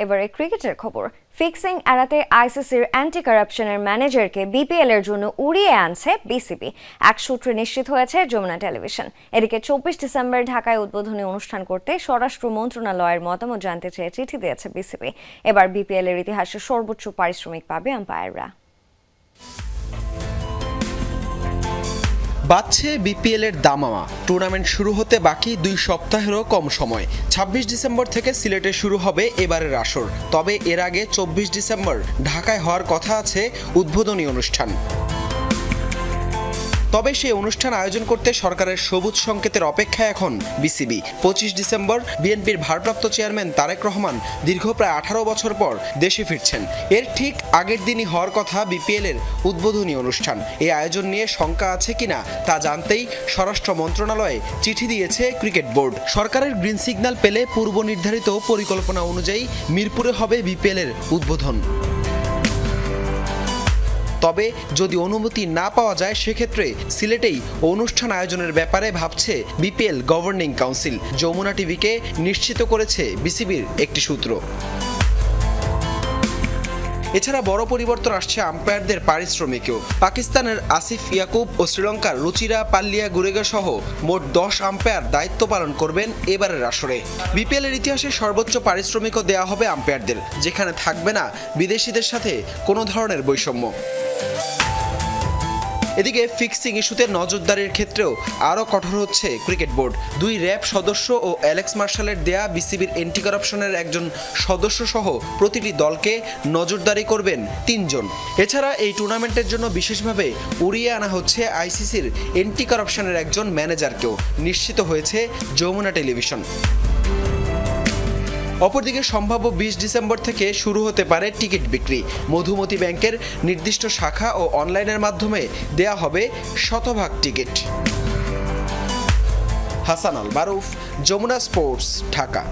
এবারে ক্রিকেটের খবর। ফিক্সিং এড়াতে আইসিসির অ্যান্টি কারাপশনের ম্যানেজারকে বিপিএল এর জন্য উড়িয়ে আনছে বিসিবি। এক সূত্রে নিশ্চিত হয়েছে যমুনা টেলিভিশন। এদিকে 24 ডিসেম্বর ঢাকায় উদ্বোধনী অনুষ্ঠান করতে স্বরাষ্ট্র মন্ত্রণালয়ের মতামত জানতে চেয়ে চিঠি দিয়েছে বিসিবি। এবার বিপিএল এর ইতিহাসে সর্বোচ্চ পারিশ্রমিক পাবে আম্পায়াররা। বাড়ছে বিপিএল এর দামামা। টুর্নামেন্ট শুরু হতে বাকি 2 সপ্তাহেরও কম সময়। 26 ডিসেম্বর থেকে সিলেটে শুরু হবে এবারের আসর। তবে এর আগে 24 ডিসেম্বর ঢাকায় হওয়ার কথা আছে উদ্বোধনী অনুষ্ঠান। তবে সেই অনুষ্ঠান আয়োজন করতে সরকারের সবুজ সংকেতের অপেক্ষায় এখন বিসিবি। 25 ডিসেম্বর বিএনপির ভারপ্রাপ্ত চেয়ারম্যান তারেক রহমান দীর্ঘ প্রায় 18 বছর পর দেশে ফিরছেন। এর ঠিক আগের দিনই হওয়ার কথা বিপিএল এর উদ্বোধনী অনুষ্ঠান। এই আয়োজন নিয়ে শঙ্কা আছে কিনা তা জানতেই স্বরাষ্ট্র মন্ত্রণালয়ে চিঠি দিয়েছে ক্রিকেট বোর্ড। সরকারের গ্রিন সিগন্যাল পেলে পূর্ব নির্ধারিত পরিকল্পনা অনুযায়ী মিরপুরে হবে বিপিএল এর উদ্বোধন। তবে যদি অনুমতি না পাওয়া যায় সেক্ষেত্রে সিলেটেই অনুষ্ঠান আয়োজনের ব্যাপারে ভাবছে বিপিএল গভর্নিং কাউন্সিল। যমুনা টিভিকে নিশ্চিত করেছে বিসিবির একটি সূত্র। এছাড়া বড় পরিবর্তন আসছে আম্পায়ারদের পারিশ্রমিকেও। পাকিস্তানের আসিফ ইয়াকুব ও শ্রীলঙ্কার রুচিরা পাল্লিয়া গুরেগা সহ মোট 10 আম্পায়ার দায়িত্ব পালন করবেন এবারের আসরে। বিপিএল এর ইতিহাসে সর্বোচ্চ পারিশ্রমিকও দেওয়া হবে আম্পায়ারদের, যেখানে থাকবে না বিদেশিদের সাথে কোনো ধরনের বৈষম্য। এদিকে ফিক্সিং ইস্যুতে নজরদারির ক্ষেত্রেও আরও কঠোর হচ্ছে ক্রিকেট বোর্ড। 2 র্যাব সদস্য ও অ্যালেক্স মার্শালের দেয়া বিসিবির অ্যান্টি কারাপশনের একজন সদস্য সহ প্রতিটি দলকে নজরদারি করবেন 3 জন। এছাড়া এই টুর্নামেন্টের জন্য বিশেষভাবে উড়িয়ে আনা হচ্ছে আইসিসির অ্যান্টি কারাপশনের একজন ম্যানেজারকেও, নিশ্চিত হয়েছে যমুনা টেলিভিশন। অপরদিকে সম্ভাব্য 20 ডিসেম্বর থেকে শুরু হতে পারে টিকিট বিক্রি। মধুমতি ব্যাংকের নির্দিষ্ট শাখা ও অনলাইনের মাধ্যমে দেয়া হবে শতভাগ টিকিট। হাসান আল মারুফ, যমুনা স্পোর্টস, ঢাকা।